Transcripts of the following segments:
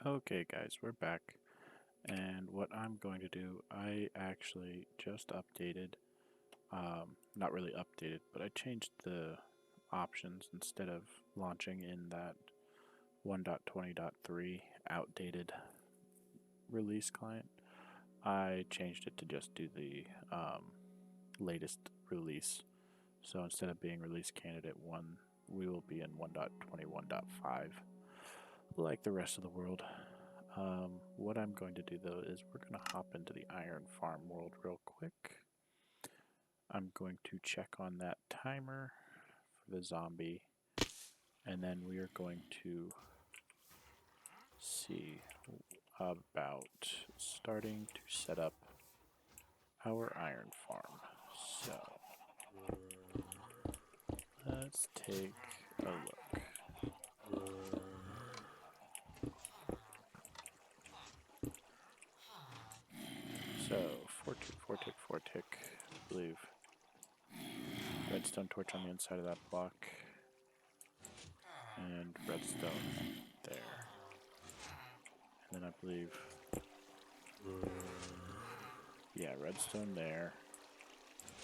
Okay guys, we're back, and what I'm going to do, I actually just updated, not really updated, but I changed the options. Instead of launching in that 1.20.3 outdated release client, I changed it to just do the latest release. So instead of being release candidate 1, we will be in 1.21.5 like the rest of the world. What I'm going to do though is we're going to hop into the Iron Farm world real quick. I'm going to check on that timer for the zombie, and then we are going to see about starting to set up our iron farm. So let's take a look. So, four tick, I believe. Redstone torch on the inside of that block. And redstone there. And then I believe, yeah, redstone there.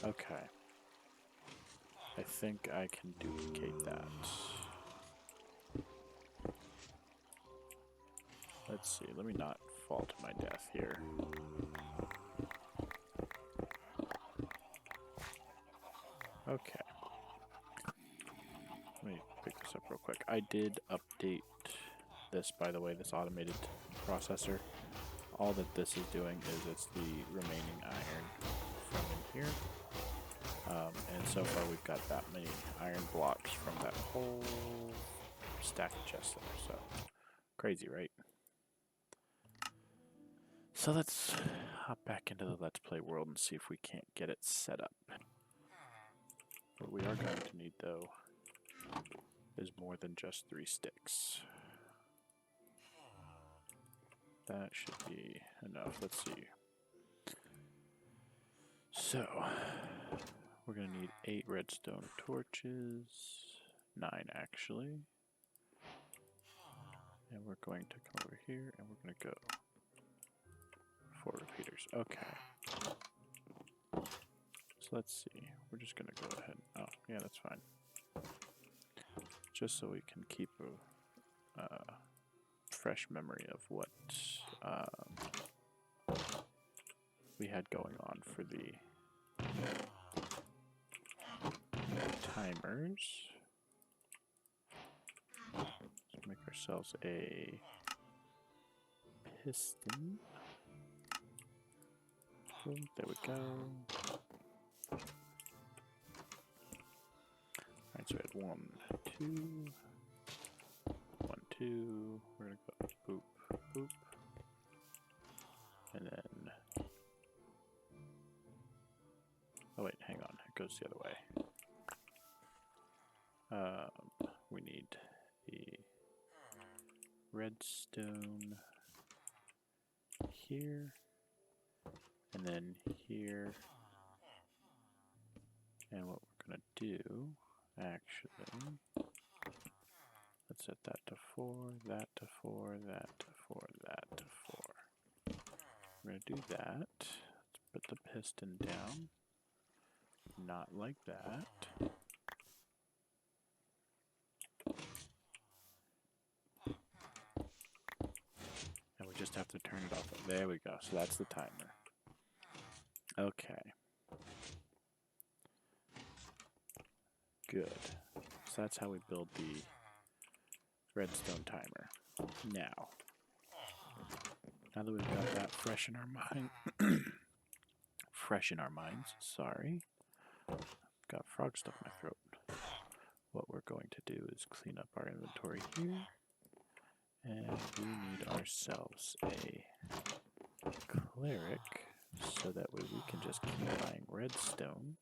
Okay. I think I can duplicate that. Let's see, let me not fall to my death here. Okay. Let me pick this up real quick. I did update this, by the way, this automated processor. All that this is doing is it's the remaining iron from in here. And so far we've got that many iron blocks from that whole stack of chests there. So, crazy, right? So let's hop back into the Let's Play world and see if we can't get it set up. What we are going to need, though, is more than just 3 sticks. That should be enough. Let's see. So, we're going to need 8 redstone torches. 9, actually. And we're going to come over here, and we're going to go 4 repeaters. Okay. So let's see. We're just going to go ahead. Oh, yeah, that's fine. Just so we can keep a fresh memory of what we had going on for the timers. Let's make ourselves a piston. Boom, there we go. Alright, so we had 1, 2, 1, 2. We're gonna go boop, boop. And then, oh wait, hang on, it goes the other way. We need the redstone here, and then here. And what we're gonna do, actually, let's set that to 4, that to 4, that to 4, that to 4. We're gonna do that. Let's put the piston down. Not like that. And we just have to turn it off. There we go. So that's the timer. Okay. Good. So that's how we build the redstone timer. Now that we've got that fresh in our mind, sorry. Got frog stuck in my throat. What we're going to do is clean up our inventory here. And we need ourselves a cleric so that way we can just keep buying redstone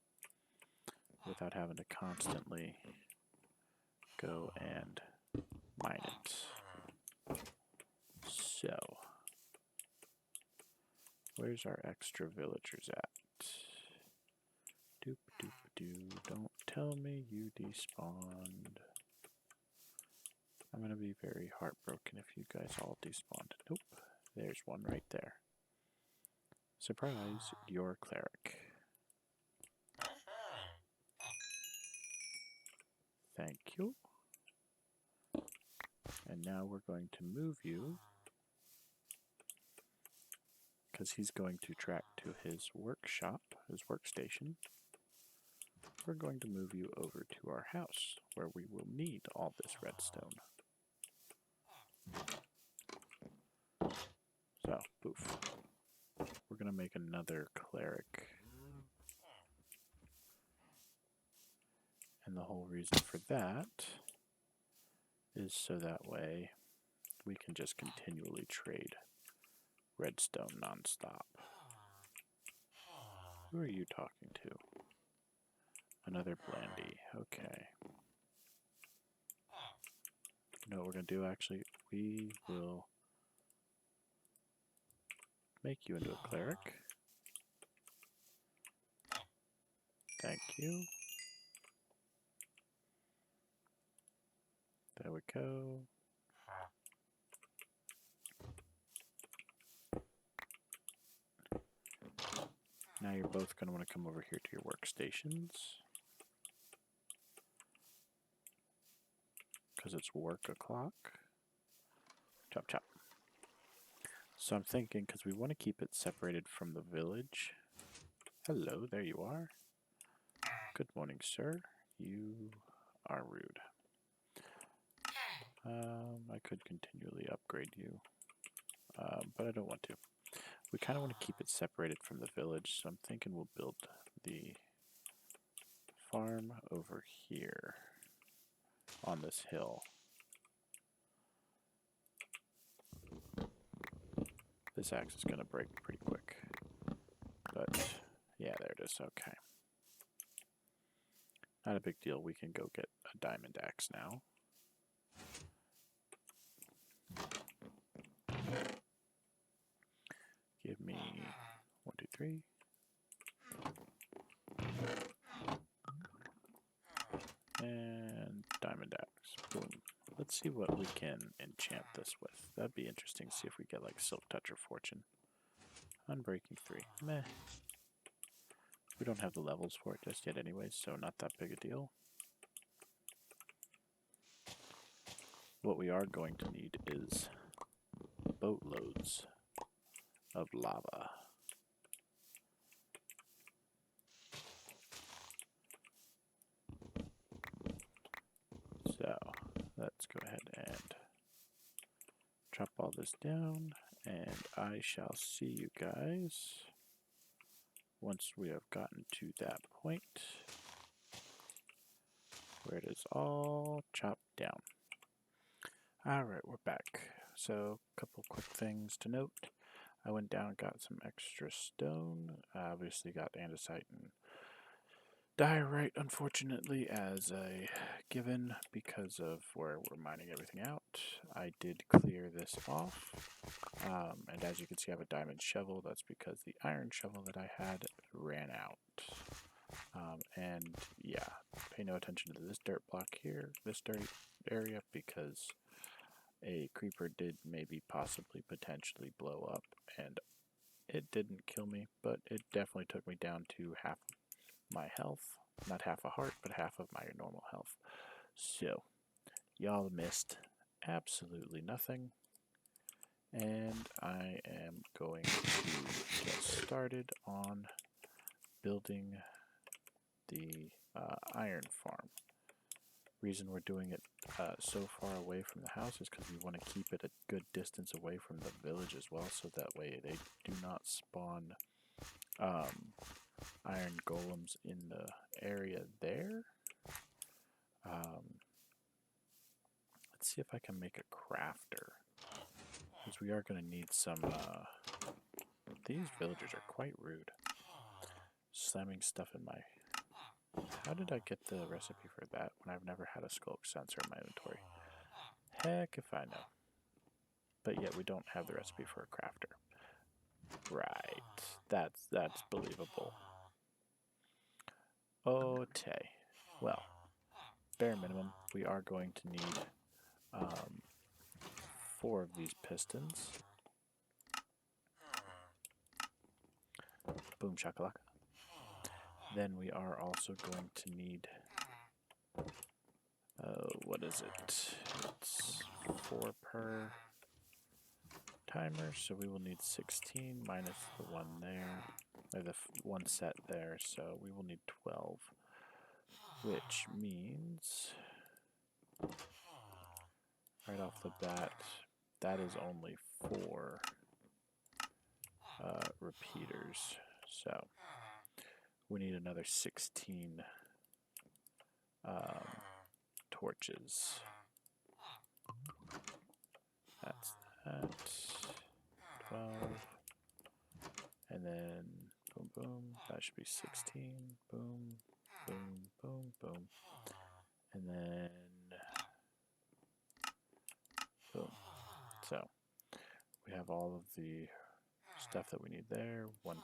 without having to constantly go and mine it. So, where's our extra villagers at? Doop doop doo, don't tell me you despawned. I'm going to be very heartbroken if you guys all despawned. Nope, there's one right there. Surprise, you're cleric. Thank you. And now we're going to move you, because he's going to track to his workshop, his workstation. We're going to move you over to our house, where we will need all this redstone. So, poof. We're going to make another cleric. And the whole reason for that is so that way we can just continually trade redstone nonstop. Who are you talking to? Another Blandy. Okay. You know what we're going to do actually? We will make you into a cleric. Thank you. There we go. Now you're both going to want to come over here to your workstations. Because it's work o'clock. Chop chop. So I'm thinking, because we want to keep it separated from the village. Hello, there you are. Good morning, sir. You are rude. I could continually upgrade you, but I don't want to. We kind of want to keep it separated from the village, so I'm thinking we'll build the farm over here on this hill. This axe is going to break pretty quick, but yeah, there it is. Okay. Not a big deal. We can go get a diamond axe now. Give me 1, 2, 3. And diamond axe. Boom. Let's see what we can enchant this with. That'd be interesting to see if we get like Silk Touch or Fortune. Unbreaking 3. Meh. We don't have the levels for it just yet anyways, so not that big a deal. What we are going to need is boatloads of lava. So, let's go ahead and chop all this down, and I shall see you guys once we have gotten to that point where it is all chopped down. Alright, we're back. So, a couple quick things to note. I went down and got some extra stone. I obviously got andesite and diorite, unfortunately, as a given because of where we're mining everything out. I did clear this off, and as you can see I have a diamond shovel. That's because the iron shovel that I had ran out. And yeah, pay no attention to this dirt block here, this dirt area, because a creeper did maybe possibly potentially blow up, and it didn't kill me, but it definitely took me down to half my health. Not half a heart, but half of my normal health. So, y'all missed absolutely nothing. And I am going to get started on building the iron farm. Reason we're doing it so far away from the house is because we want to keep it a good distance away from the village as well, so that way they do not spawn iron golems in the area there. Let's see if I can make a crafter, because we are going to need some. These villagers are quite rude. Slamming stuff in my... How did I get the recipe for that when I've never had a sculk sensor in my inventory? Heck if I know. But yet we don't have the recipe for a crafter. Right. That's believable. Okay. Well, bare minimum, we are going to need um, 4 of these pistons. Boom shakalaka. Then we are also going to need, what is it? It's 4 per timer, so we will need 16 minus the 1 there, or the 1 set there, so we will need 12, which means, right off the bat, that is only 4 repeaters, so we need another 16 torches. That's that. 12. And then boom, boom. That should be 16. Boom, boom, boom, boom. And then boom. So we have all of the stuff that we need there. 1, 2,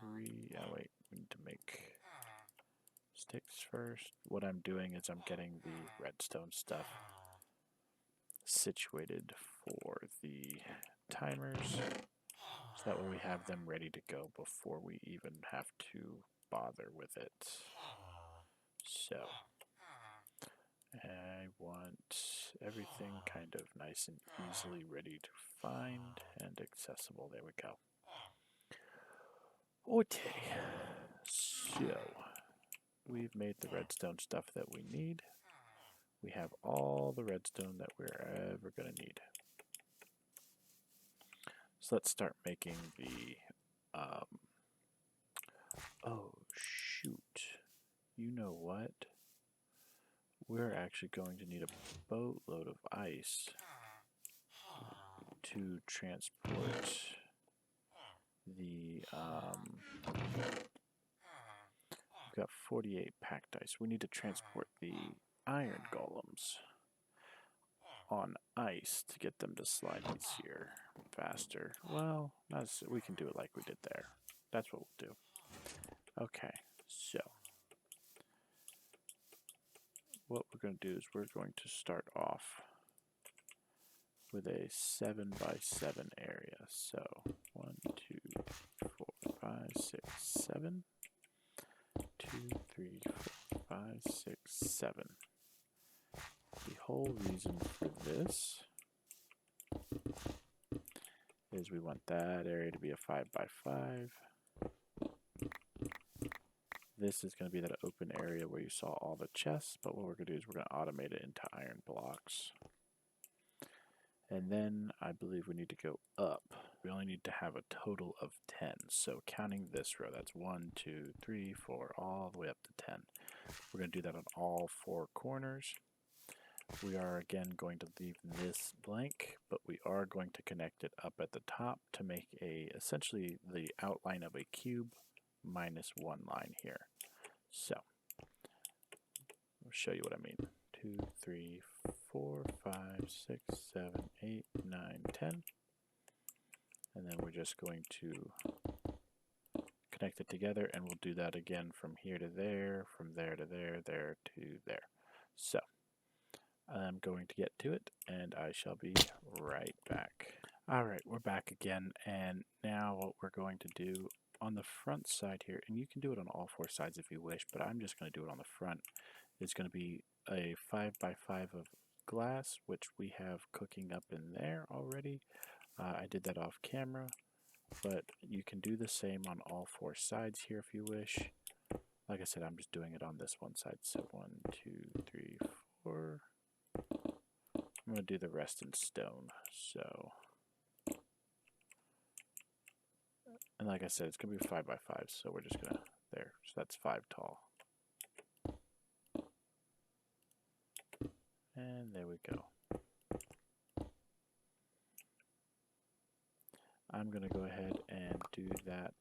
3. Oh, wait. We need to make sticks first. What I'm doing is I'm getting the redstone stuff situated for the timers, so that way we have them ready to go before we even have to bother with it. So I want everything kind of nice and easily ready to find and accessible. There we go. Okay, so we've made the redstone stuff that we need. We have all the redstone that we're ever going to need. So let's start making the, oh shoot, you know what? We're actually going to need a boatload of ice to transport the, we've got 48 packed ice. We need to transport the iron golems on ice to get them to slide easier, faster. Well, we can do it like we did there. That's what we'll do. Okay, so what we're going to do is we're going to start off with a 7 by 7 area. So 1, 2, 4, 5, 6, 7. 2, 3, 4, 5, 6, 7. The whole reason for this is we want that area to be a 5 by 5. This is going to be that open area where you saw all the chests, but what we're going to do is we're going to automate it into iron blocks. And then I believe we need to go up. We only need to have a total of 10. So counting this row, that's 1, 2, 3, 4, all the way up to 10. We're going to do that on all 4 corners. We are again going to leave this blank, but we are going to connect it up at the top to make essentially the outline of a cube minus 1 line here. So I'll show you what I mean. 2, 3, 4, 5, 6, 7, 8, 9, 10. And then we're just going to connect it together, and we'll do that again from here to there, from there to there, there to there. So I'm going to get to it, and I shall be right back. Alright, we're back again, and now what we're going to do on the front side here, and you can do it on all 4 sides if you wish, but I'm just going to do it on the front. It's going to be a 5 by 5 of glass, which we have cooking up in there already. I did that off camera, but you can do the same on all 4 sides here if you wish. Like I said, I'm just doing it on this one side. So 1, 2, 3, 4. I'm going to do the rest in stone. So, and like I said, it's going to be 5 by 5, so we're just going to, there. So that's 5 tall. And there we go. I'm going to go ahead and do that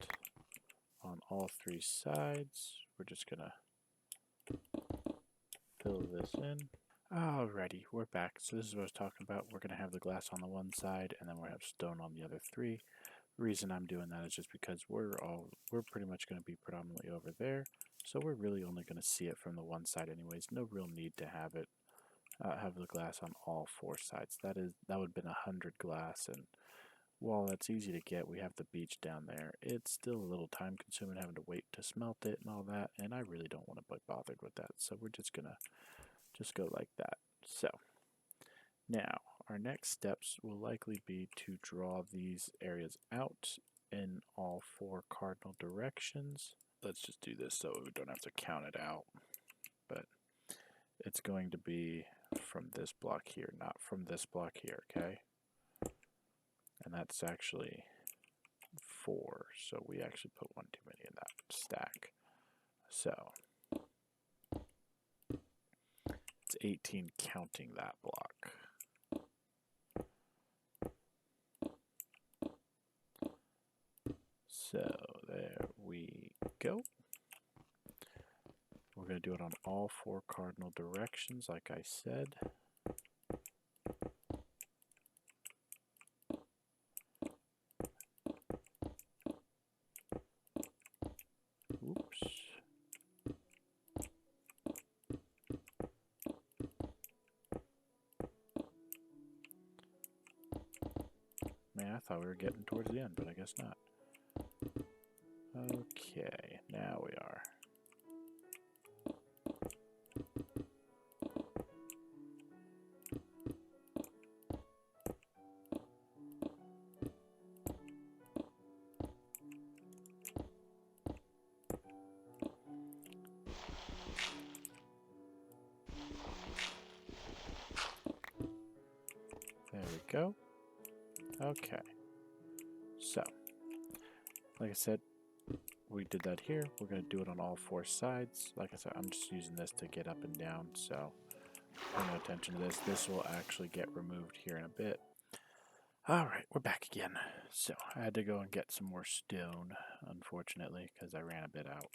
on all 3 sides. We're just going to fill this in. Alrighty, we're back. So this is what I was talking about. We're going to have the glass on the one side, and then we'll have stone on the other 3. The reason I'm doing that is just because we're pretty much going to be predominantly over there, so we're really only going to see it from the one side anyways. No real need to have it have the glass on all 4 sides. That would have been 100 glass, and while that's easy to get, we have the beach down there. It's still a little time consuming having to wait to smelt it and all that, and I really don't want to be bothered with that, so we're just gonna go like that. So now our next steps will likely be to draw these areas out in all 4 cardinal directions. Let's just do this so we don't have to count it out, but it's going to be from this block here, not from this block here, okay? And that's actually 4, so we actually put 1 too many in that stack. So it's 18 counting that block. So there we go. We're going to do it on all 4 cardinal directions, like I said. Oops. Man, I thought we were getting towards the end, but I guess not. Okay, now we are. There we go. Okay. So, like I said, we did that here. We're going to do it on all 4 sides. Like I said, I'm just using this to get up and down, so pay no attention to this. This will actually get removed here in a bit. Alright, we're back again. So, I had to go and get some more stone, unfortunately, because I ran a bit out.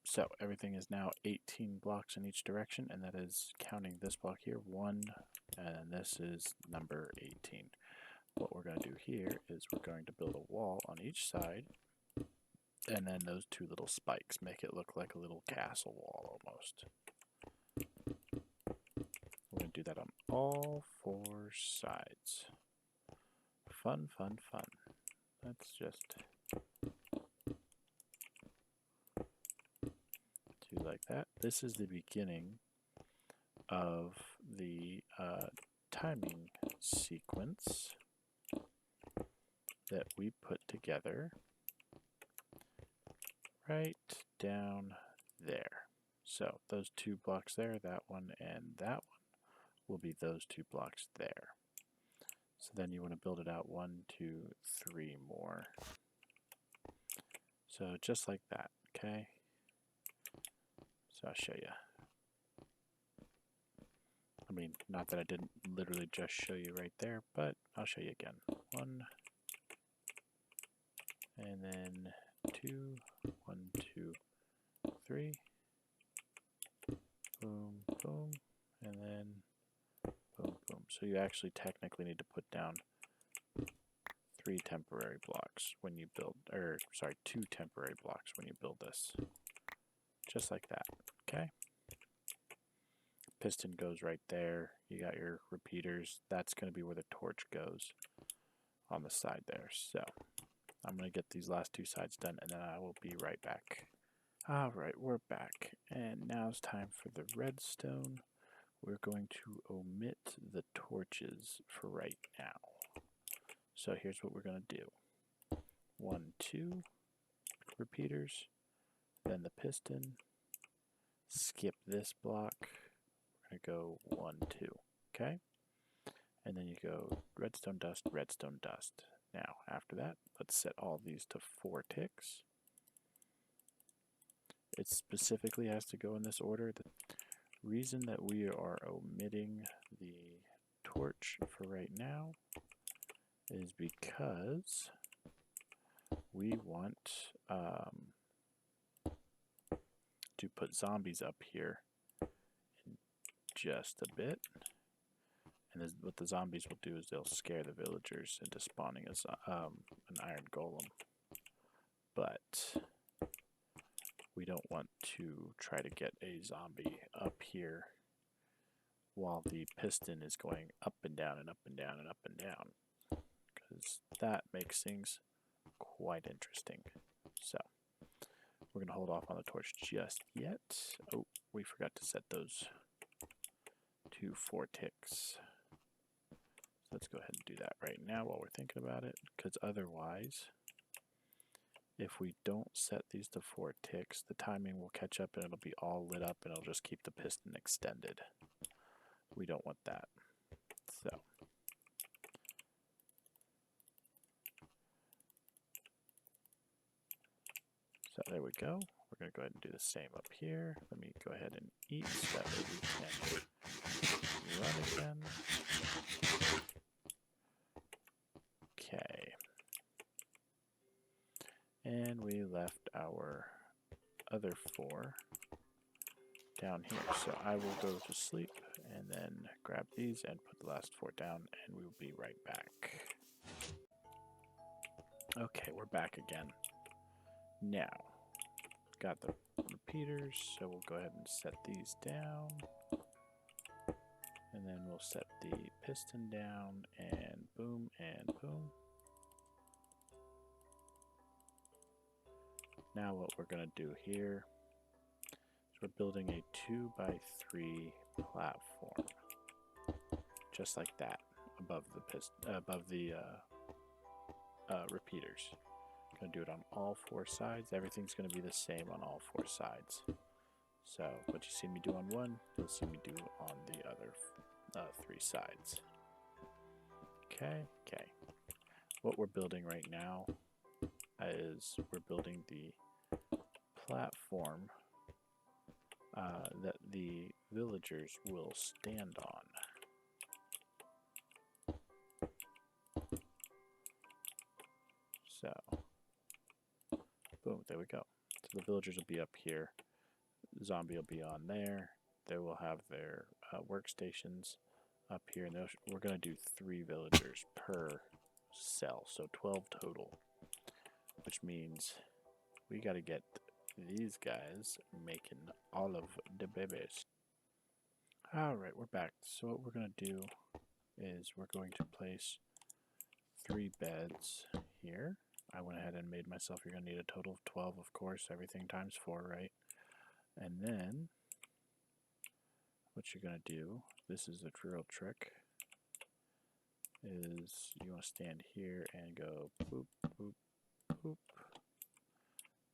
So, everything is now 18 blocks in each direction, and that is counting this block here, 1, and this is number 18. What we're going to do here is we're going to build a wall on each side, and then those 2 little spikes make it look like a little castle wall almost. We're going to do that on all 4 sides. Fun, fun, fun. Let's just do like that. This is the beginning of the timing sequence that we put together right down there. So those 2 blocks there, that one and that one, will be those 2 blocks there. So then you want to build it out 1, 2, 3 more. So just like that, okay? So I'll show you. I mean, not that I didn't literally just show you right there, but I'll show you again. 1, and then 2, 1, 2, 3. Boom, boom, and then boom, boom. So you actually technically need to put down 3 temporary blocks when you build, or sorry, 2 temporary blocks when you build this. Just like that, okay? Piston goes right there. You got your repeaters. That's going to be where the torch goes on the side there. So I'm going to get these last 2 sides done, and then I will be right back. Alright, we're back, and now it's time for the redstone. We're going to omit the torches for right now. So here's what we're going to do. 1, 2 repeaters, then the piston, skip this block, we're going to go 1, 2, okay? And then you go redstone dust, redstone dust. Now, after that, let's set all these to 4 ticks. It specifically has to go in this order. The reason that we are omitting the torch for right now is because we want to put zombies up here in just a bit. And what the zombies will do is they'll scare the villagers into spawning as an iron golem. But we don't want to try to get a zombie up here while the piston is going up and down and up and down and up and down, because that makes things quite interesting. So we're going to hold off on the torch just yet. Oh, we forgot to set those to 4 ticks. So let's go ahead and do that right now while we're thinking about it, because otherwise, if we don't set these to 4 ticks, the timing will catch up and it'll be all lit up and it'll just keep the piston extended. We don't want that. So there we go. We're going to go ahead and do the same up here. Let me go ahead and eat so that way we can run again. Okay. And we left our other 4 down here. So I will go to sleep and then grab these and put the last 4 down, and we will be right back. Okay, we're back again. Now, got the repeaters, so we'll go ahead and set these down. And then we'll set the piston down, and boom, and boom. Now what we're going to do here is we're building a 2x3 platform, just like that, above the repeaters. Going to do it on all 4 sides. Everything's going to be the same on all 4 sides. So what you see me do on one, you'll see me do on the other 3 sides. Okay. What we're building right now is we're building the platform that the villagers will stand on. So, boom, there we go. So the villagers will be up here. The zombie will be on there. They will have their workstations up here. And we're going to do 3 villagers per cell, so 12 total. Which means we got to get these guys making all of the babies. Alright, we're back. So what we're going to do is we're going to place 3 beds here. I went ahead and made myself, you're going to need a total of 12, of course, everything times 4, right? And then, what you're going to do, this is the real trick, is you want to stand here and go boop, boop, boop.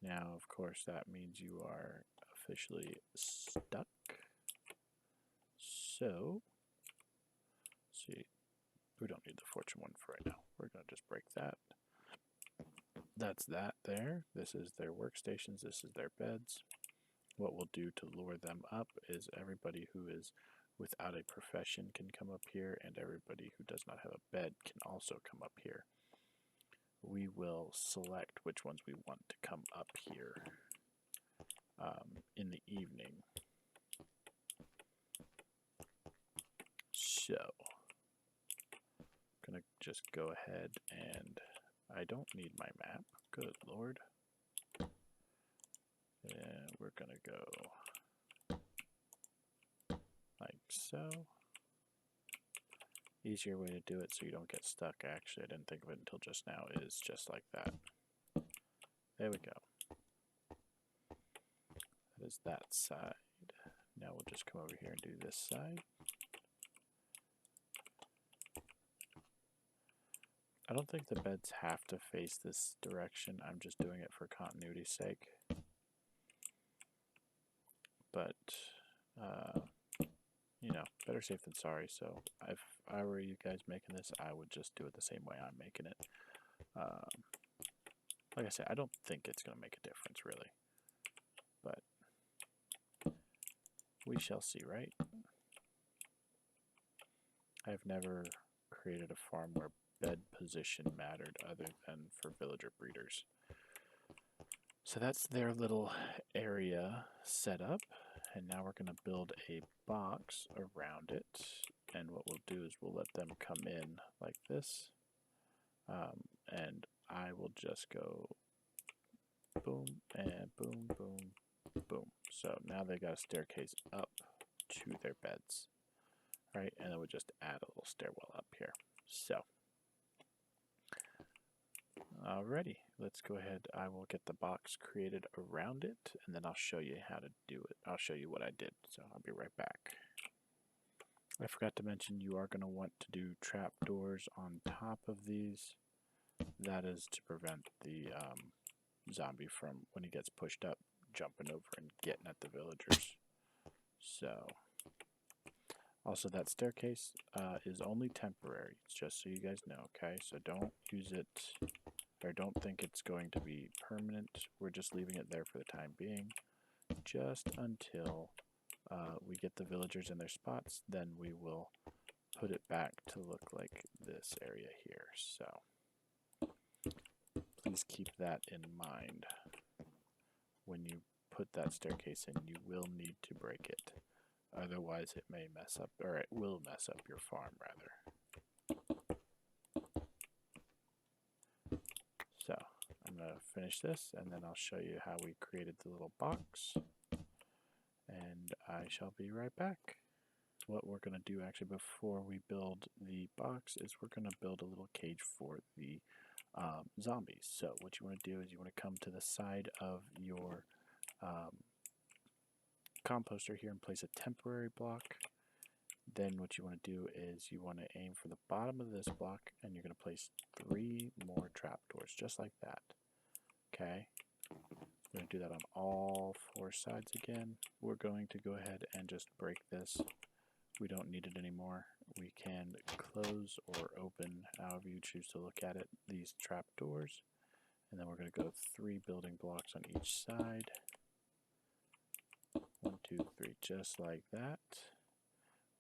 Now, of course, that means you are officially stuck. So, see, we don't need the fortune one for right now. We're going to just break that. That's that there. This is their workstations. This is their beds. What we'll do to lure them up is everybody who is without a profession can come up here, and everybody who does not have a bed can also come up here. We will select which ones we want to come up here in the evening. So, I'm going to just go ahead and I don't need my map. Good Lord. And we're going to go like so. Easier way to do it so you don't get stuck. Actually, I didn't think of it until just now, is just like that. There we go. That is that side. Now we'll just come over here and do this side. I don't think the beds have to face this direction. I'm just doing it for continuity's sake. But, you know, better safe than sorry. So if I were you guys making this, I would just do it the same way I'm making it. Like I said, I don't think it's going to make a difference, really. But we shall see, right? I've never created a farm where bed position mattered other than for villager breeders. So that's their little area set up, and now we're going to build a box around it, and what we'll do is we'll let them come in like this, and I will just go boom and boom, boom, boom. So now they got a staircase up to their beds. right? And then we'll just add a little stairwell up here. So, alrighty, let's go ahead. I will get the box created around it, and then I'll show you how to do it. I'll show you what I did, so I'll be right back. I forgot to mention you are going to want to do trapdoors on top of these. That is to prevent the zombie from, when he gets pushed up, jumping over and getting at the villagers. So, also that staircase is only temporary, just so you guys know, okay? So don't use it, or don't think it's going to be permanent. We're just leaving it there for the time being, just until we get the villagers in their spots. Then we will put it back to look like this area here. So please keep that in mind. When you put that staircase in, you will need to break it. Otherwise it may mess up, or it will mess up your farm rather. So I'm going to finish this, and then I'll show you how we created the little box. And I shall be right back. What we're going to do actually before we build the box is we're going to build a little cage for the zombies. So what you want to do is you want to come to the side of your composter here and place a temporary block. Then what you want to do is you want to aim for the bottom of this block, and you're going to place 3 more trapdoors, just like that. Okay? We're going to do that on all 4 sides again. We're going to go ahead and just break this. We don't need it anymore. We can close or open, however you choose to look at it, these trapdoors. And then we're going to go 3 building blocks on each side. 1, 2, 3, just like that.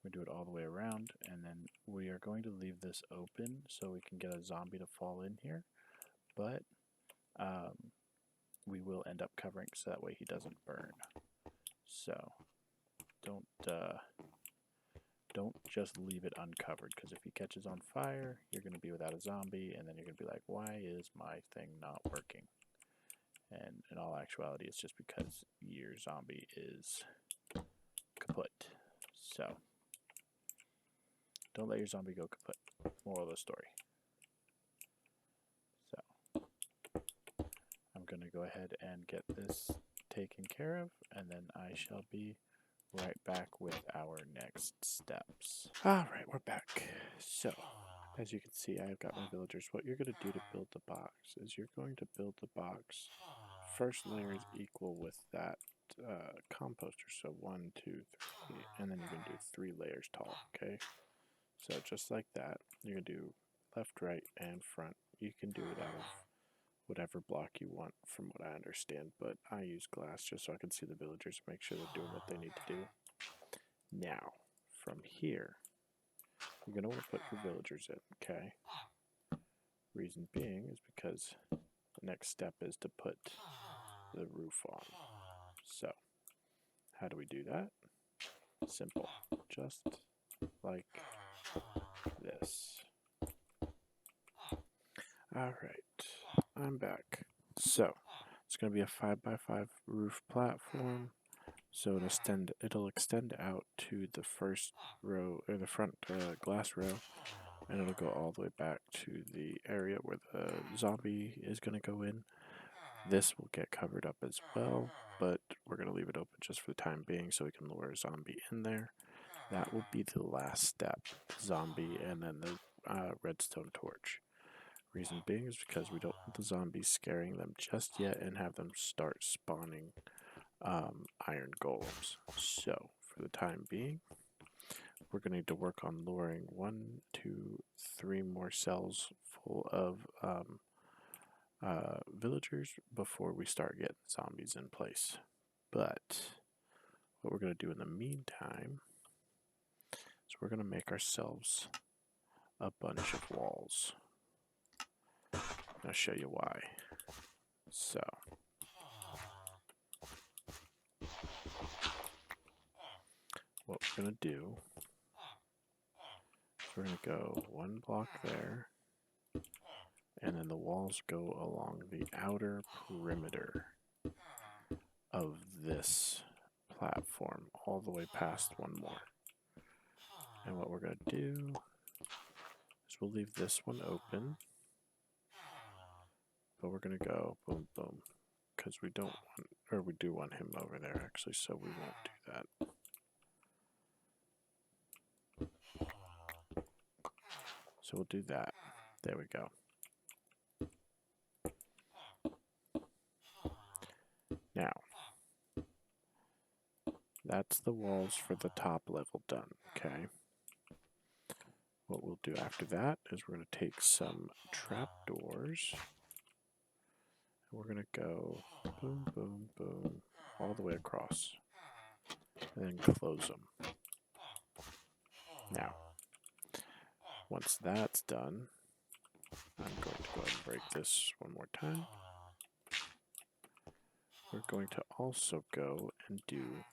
We do it all the way around, and then we are going to leave this open so we can get a zombie to fall in here, but we will end up covering so that way he doesn't burn. So don't just leave it uncovered, because if he catches on fire, you're going to be without a zombie, and then you're going to be like, why is my thing not working? And in all actuality, it's just because your zombie is kaput. So don't let your zombie go kaput. Moral of the story. So I'm going to go ahead and get this taken care of, and then I shall be right back with our next steps. Alright, we're back. So, as you can see, I've got my villagers. What you're going to do to build the box is you're going to build the box. First layer is equal with that composter, so 1, 2, 3, and then you're going to do 3 layers tall, okay? So just like that, you're going to do left, right, and front. You can do it out of whatever block you want from what I understand, but I use glass just so I can see the villagers, make sure they're doing what they need to do. Now, from here, you're going to want to put your villagers in, okay? Reason being is because the next step is to put the roof on. So, how do we do that? Simple. Just like this. Alright, I'm back. So, it's going to be a 5x5 roof platform. So it'll extend out to the first row, or the front glass row, and it'll go all the way back to the area where the zombie is going to go in. This will get covered up as well, but we're going to leave it open just for the time being so we can lure a zombie in there. That will be the last step, zombie and then the redstone torch. Reason being is because we don't want the zombies scaring them just yet and have them start spawning iron golems. So, for the time being, we're going to need to work on luring 1, 2, 3 more cells full of villagers before we start getting zombies in place. But what we're going to do in the meantime is we're going to make ourselves a bunch of walls. I'll show you why. So, what we're going to do is we're going to go 1 block there, and then the walls go along the outer perimeter of this platform all the way past 1 more. And what we're going to do is we'll leave this one open. But we're going to go boom, boom. Because we don't want, or we do want him over there actually, so we won't do that. So we'll do that. There we go. Now, that's the walls for the top level done, okay? What we'll do after that is we're going to take some trapdoors. And we're going to go boom, boom, boom, all the way across. And then close them. Now, once that's done, I'm going to go ahead and break this one more time. We're going to also go and do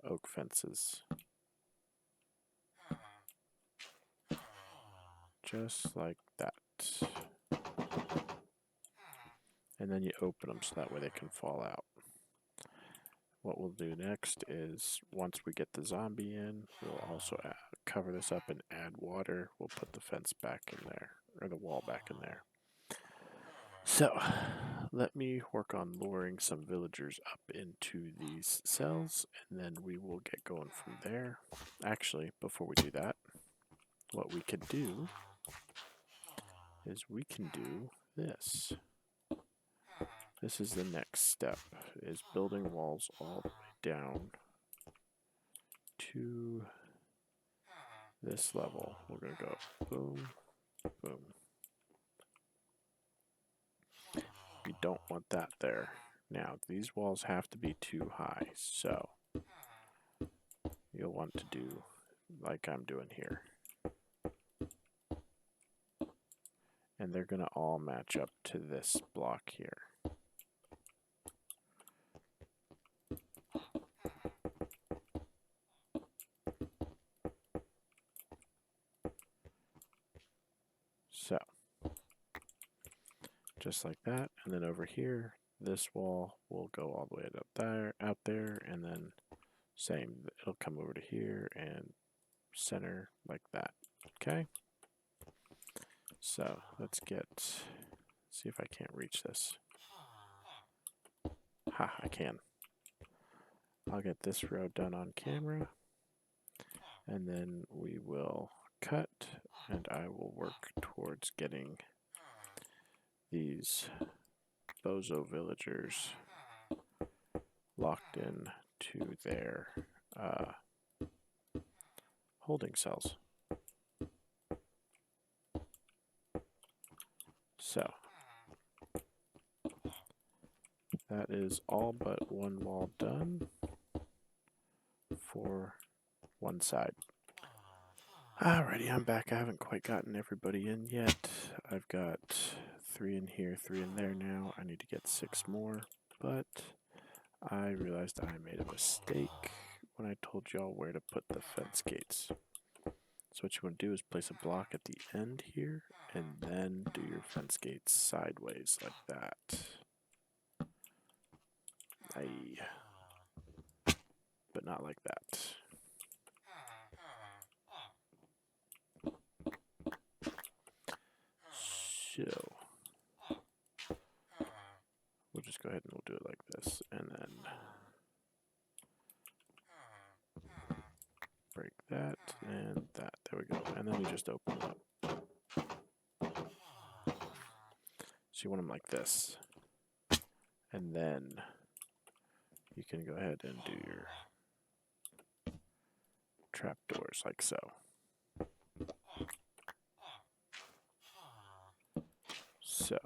oak fences. Just like that. And then you open them so that way they can fall out. What we'll do next is, once we get the zombie in, we'll also cover this up and add water. We'll put the fence back in there, or the wall back in there. So, let me work on luring some villagers up into these cells, and then we will get going from there. Actually, before we do that, what we can do is we can do this. This is the next step, is building walls all the way down to this level. We're going to go boom, boom. We don't want that there. Now, these walls have to be too high, so you'll want to do like I'm doing here. And they're going to all match up to this block here. So, just like that, and then over here, this wall will go all the way out there, and then same, it'll come over to here and center like that, okay? So, let's see if I can't reach this. Ha, I can. I'll get this row done on camera, and then we will cut, and I will work towards getting these bozo villagers locked in to their holding cells. So, that is all but one wall done for one side. Alrighty, I'm back. I haven't quite gotten everybody in yet. I've got 3 in here, 3 in there now. I need to get 6 more, but I realized I made a mistake when I told y'all where to put the fence gates. So what you want to do is place a block at the end here, and then do your fence gates sideways like that. But not like that. So, we'll just go ahead and we'll do it like this, and then break that and that. There we go. And then we just open them up. So you want them like this. And then you can go ahead and do your trapdoors like so. So,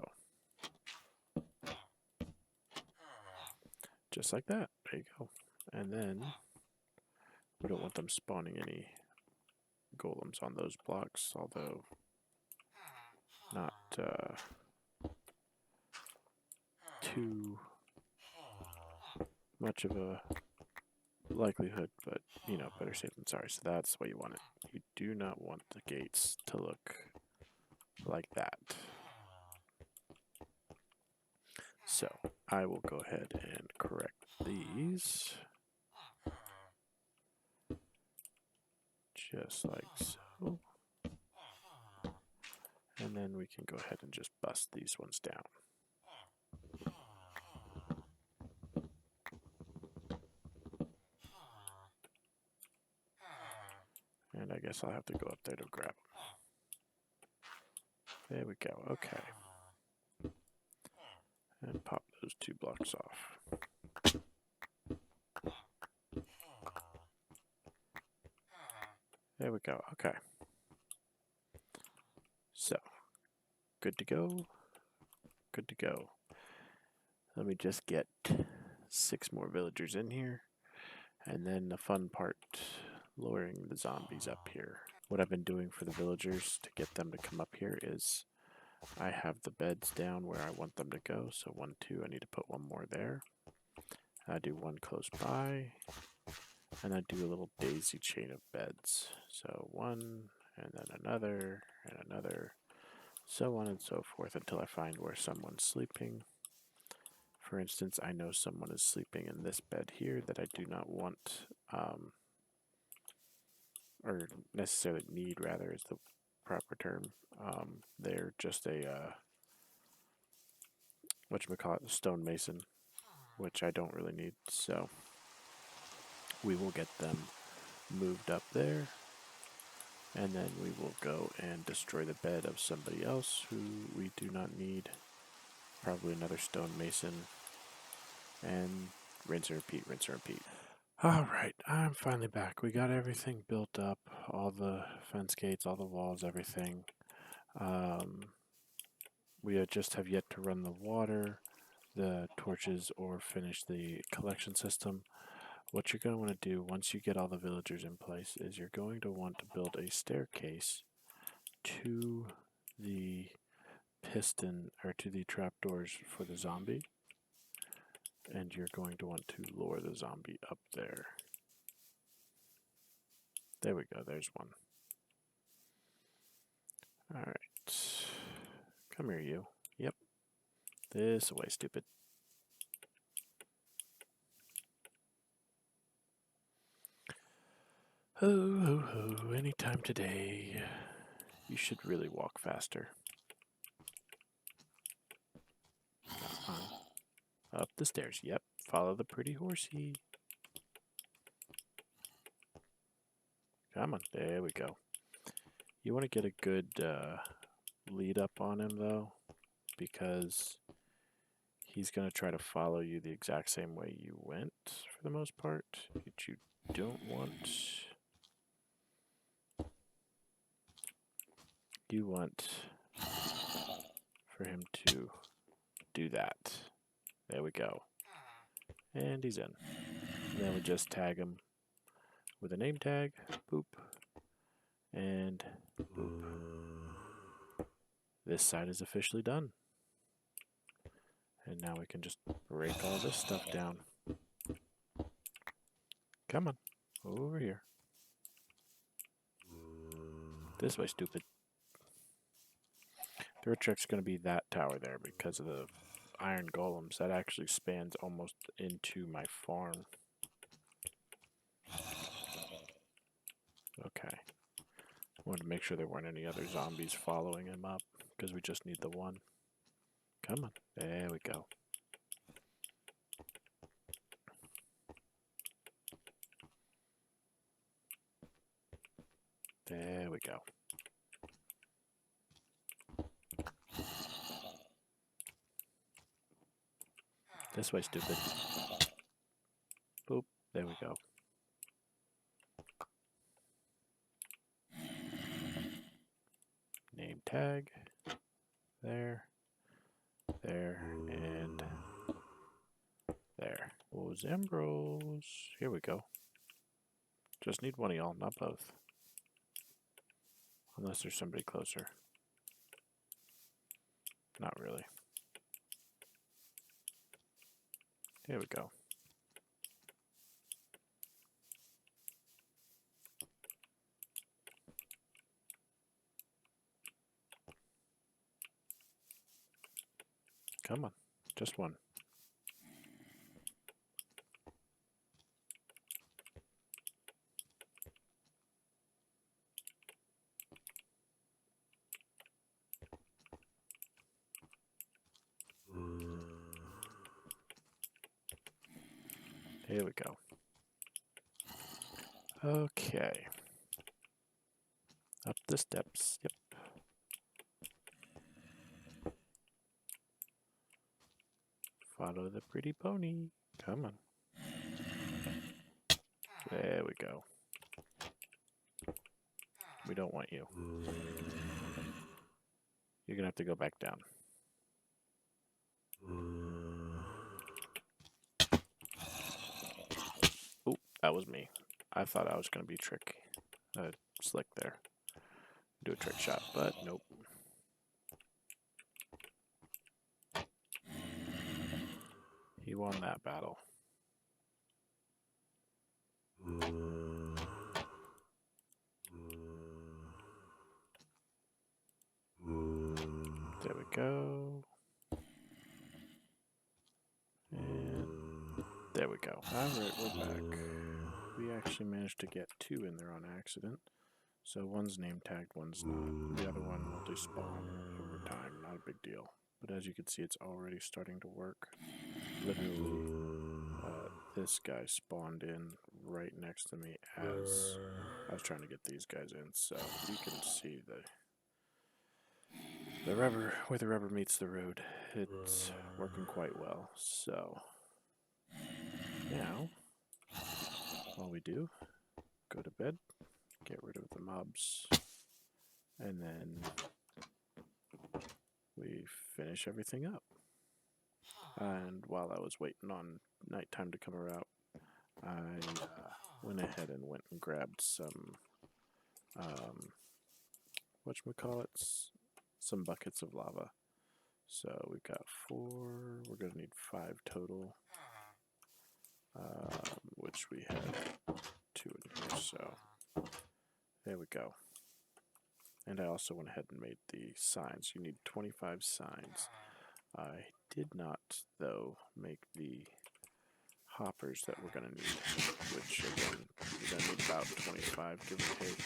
just like that. There you go. And then we don't want them spawning any golems on those blocks, although not too much of a likelihood, but you know, better safe than sorry. So that's the way you want it. You do not want the gates to look like that. So I will go ahead and correct these. just like so. And then we can go ahead and just bust these ones down. And I guess I'll have to go up there to grab them. There we go, okay. And pop those 2 blocks off. There we go, okay. So, good to go. Good to go. Let me just get 6 more villagers in here. And then the fun part, luring the zombies up here. What I've been doing for the villagers to get them to come up here is I have the beds down where I want them to go. So 1, 2, I need to put 1 more there. I do 1 close by. And I do a little daisy chain of beds. So 1, and then another, and another, so on and so forth until I find where someone's sleeping. For instance, I know someone is sleeping in this bed here that I do not want, or necessarily need, rather, is the proper term. They're just a, whatchamacallit, stonemason, which I don't really need, so we will get them moved up there, and then we will go and destroy the bed of somebody else who we do not need, probably another stonemason, and rinse and repeat, rinse and repeat. Alright, I'm finally back. We got everything built up, all the fence gates, all the walls, everything. We just have yet to run the water, the torches, or finish the collection system. What you're going to want to do once you get all the villagers in place is you're going to want to build a staircase to the piston, or to the trapdoors for the zombie. And you're going to want to lure the zombie up there. There we go, there's one. Alright. Come here, you. Yep. This way, stupid. Ho, ho, ho, anytime today. You should really walk faster. Come on. Up the stairs, yep. Follow the pretty horsey. Come on, there we go. You want to get a good lead up on him, though, because he's going to try to follow you the exact same way you went, for the most part, which you don't want. You want for him to do that. There we go. And he's in. And then we just tag him with a name tag. Boop. And boop. This side is officially done. And now we can just break all this stuff down. Come on. Over here. This way, stupid. The real trick's going to be that tower there because of the iron golems. That actually spans almost into my farm. Okay. Wanted to make sure there weren't any other zombies following him up because we just need the one. Come on. There we go. There we go. This way, stupid. Boop. There we go. Name tag. There. There. And there. Oh, Zambros. Here we go. Just need one of y'all, not both. Unless there's somebody closer. Not really. Here we go. Come on. Just one. Here we go. Okay. Up the steps. Yep. Follow the pretty pony. Come on. There we go. We don't want you. You're gonna have to go back down. Oh, that was me. I thought I was gonna be slick there. Do a trick shot, but nope. He won that battle. There we go. And there we go. Alright, we're back. We actually managed to get 2 in there on accident. So one's name tagged, one's not. The other one will despawn over time, not a big deal. But as you can see, it's already starting to work. Literally, this guy spawned in right next to me as I was trying to get these guys in. So you can see the rubber, where the rubber meets the road. It's working quite well. So now, all we do, go to bed, get rid of the mobs, and then we finish everything up. And while I was waiting on nighttime to come around, I went ahead and went and grabbed some, some buckets of lava. So we've got 4, we're going to need 5 total, which we had 2 in here, so there we go. And I also went ahead and made the signs. You need 25 signs. I did not, though, make the hoppers that we're going to need, which again, we're going to need about 25, give or take.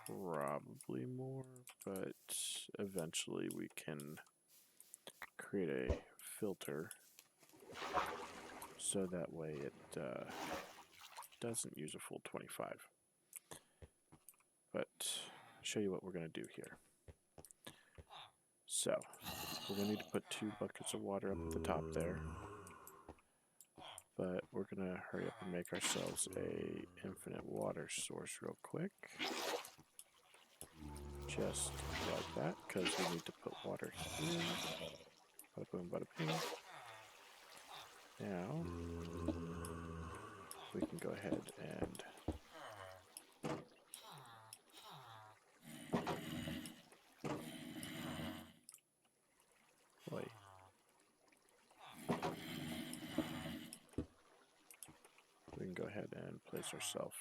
Probably more, but eventually we can create a filter so that way it doesn't use a full 25. But I'll show you what we're going to do here. So, we're going to need to put 2 buckets of water up at the top there. But we're going to hurry up and make ourselves a infinite water source real quick. Just like that, because we need to put water here. Bada boom, bada bing. Now, we can go ahead and place ourselves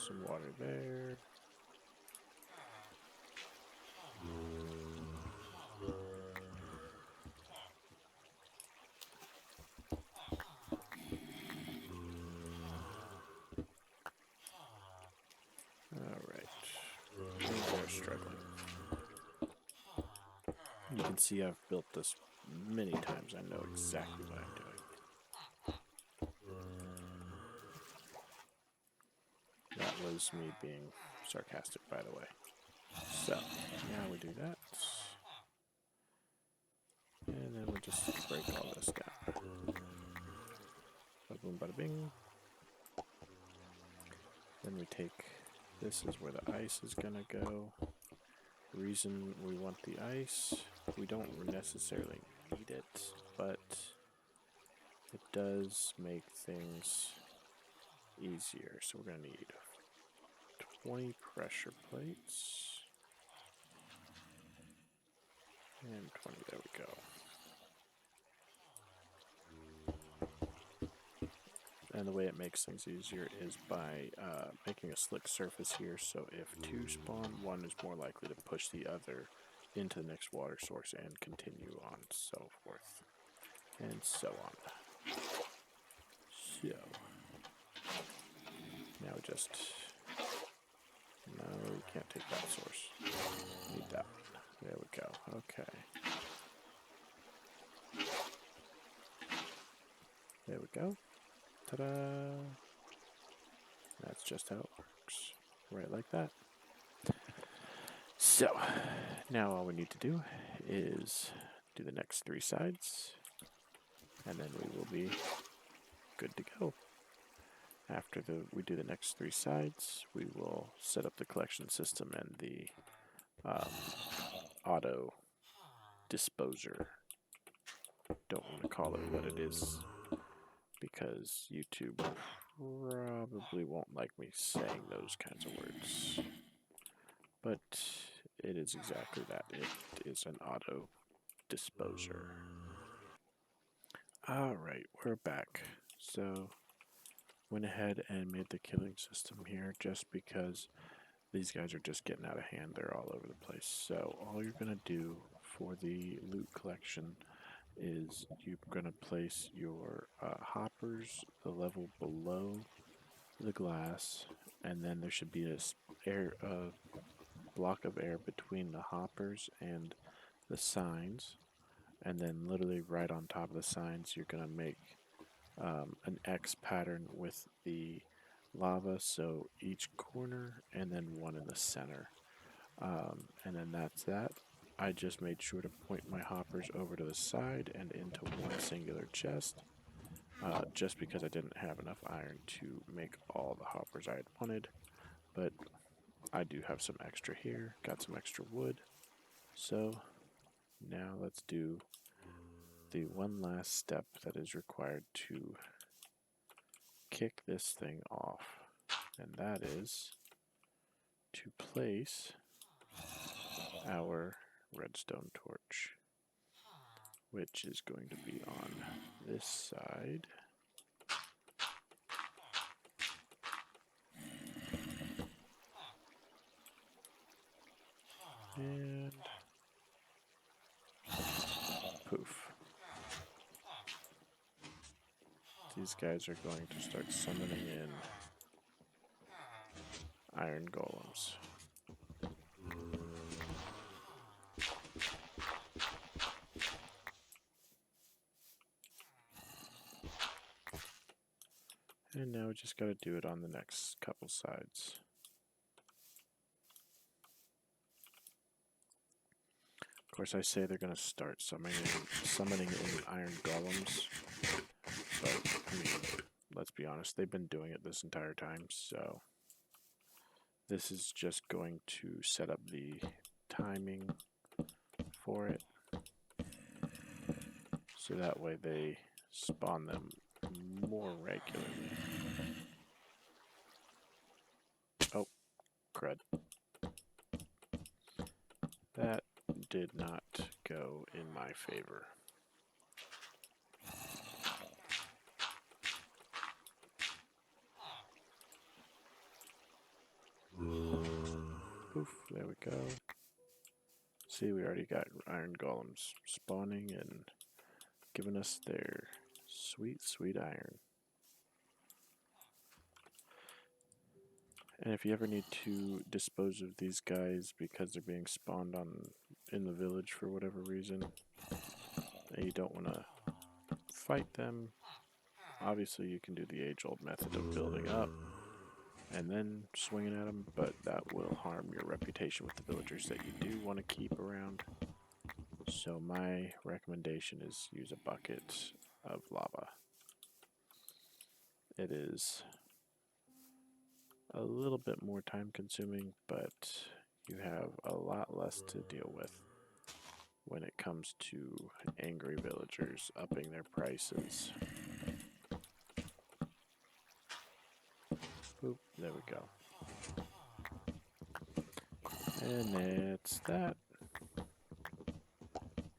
some water there. Alright, we're struggling. You can see I've built this many times. I know exactly what I'm doing. That was me being sarcastic, by the way. So, now we do that. And then we just break all this down. Bada boom, bada bing. Then we take, this is where the ice is gonna go. The reason we want the ice, we don't necessarily need it, but it does make things easier. So we're gonna need 20 pressure plates. And 20, there we go. And the way it makes things easier is by making a slick surface here, so if 2 spawn, 1 is more likely to push the other into the next water source and continue on, so forth. And so on. So, now we just, no, we can't take that source. Need that one. There we go, okay. There we go. Ta-da! That's just how it works. Right like that. So, now all we need to do is do the next 3 sides, and then we will be good to go. After we do the next 3 sides, we will set up the collection system and the auto disposer. Don't want to call it what it is because YouTube probably won't like me saying those kinds of words. But it is exactly that. It is an auto disposer. Alright, we're back. So, went ahead and made the killing system here just because these guys are just getting out of hand. They're all over the place. So, all you're going to do for the loot collection is you're going to place your hoppers the level below the glass, and then there should be a block of air between the hoppers and the signs, and then literally right on top of the signs you're going to make an X pattern with the lava, so each corner and then one in the center, and then that's that. I just made sure to point my hoppers over to the side and into one singular chest, just because I didn't have enough iron to make all the hoppers I had wanted, but I do have some extra here, got some extra wood. So now let's do the one last step that is required to kick this thing off, and that is to place our redstone torch, which is going to be on this side. And poof. These guys are going to start summoning in iron golems. And now we just got to do it on the next couple sides. Of course, I say they're going to start summoning in iron golems, but I mean, let's be honest, they've been doing it this entire time, so this is just going to set up the timing for it, so that way they spawn them more regularly. Oh, crud. That did not go in my favor. Poof, there we go. See, we already got iron golems spawning and giving us their sweet, sweet iron. And if you ever need to dispose of these guys because they're being spawned in the village for whatever reason, and you don't want to fight them, obviously you can do the age-old method of building up and then swinging at them, but that will harm your reputation with the villagers that you do want to keep around. So my recommendation is use a bucket of lava. It is a little bit more time consuming, but you have a lot less to deal with when it comes to angry villagers upping their prices. Oop, there we go. And that's that.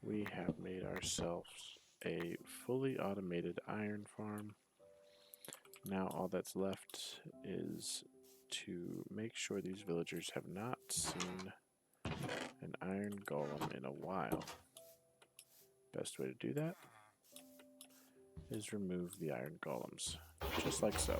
We have made ourselves a fully automated iron farm. Now all that's left is to make sure these villagers have not seen an iron golem in a while. Best way to do that is remove the iron golems, just like so.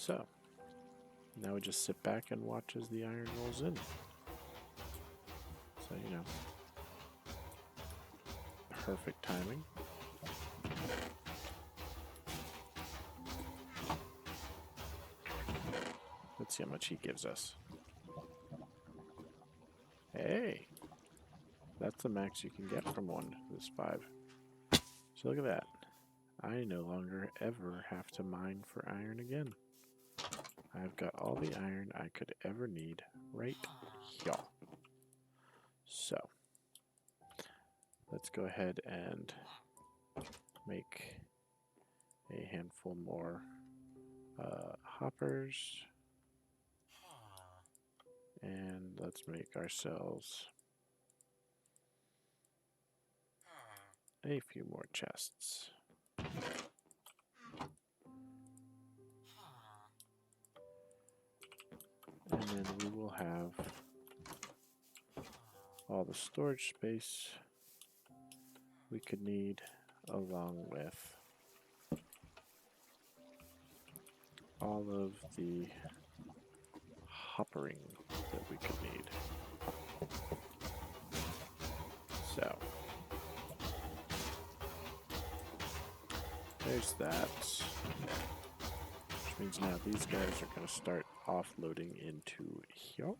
So, now we just sit back and watch as the iron rolls in. So, you know, perfect timing. Let's see how much he gives us. Hey, that's the max you can get from one. This 5. So look at that. I no longer ever have to mine for iron again. I've got all the iron I could ever need right here. So let's go ahead and make a handful more hoppers. And let's make ourselves a few more chests. And then we will have all the storage space we could need, along with all of the hoppering that we could need. So there's that. Which means now these guys are going to start offloading into here.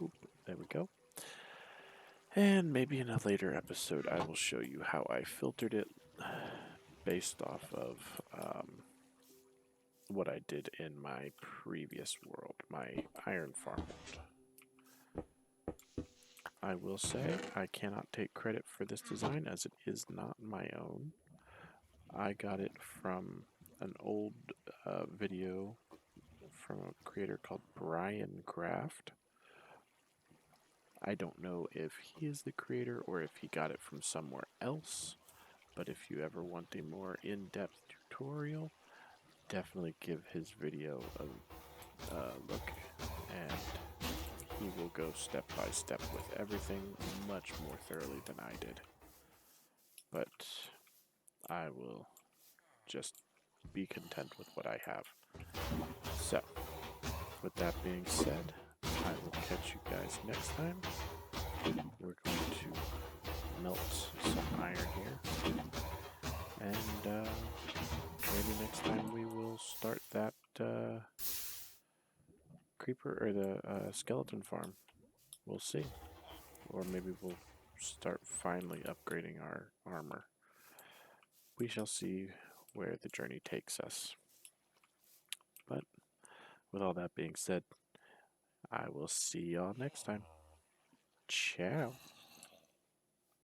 Boop, there we go. And maybe in a later episode I will show you how I filtered it based off of what I did in my previous world, my iron farm world. I will say I cannot take credit for this design as it is not my own. I got it from an old video from a creator called Brian Craft. I don't know if he is the creator or if he got it from somewhere else, but if you ever want a more in-depth tutorial, definitely give his video a look, and he will go step by step with everything much more thoroughly than I did. But I will just be content with what I have. So, with that being said, I will catch you guys next time. We're going to melt some iron here. And maybe next time we will start that creeper or the skeleton farm. We'll see. Or maybe we'll start finally upgrading our armor. We shall see where the journey takes us. But with all that being said, I will see y'all next time. Ciao.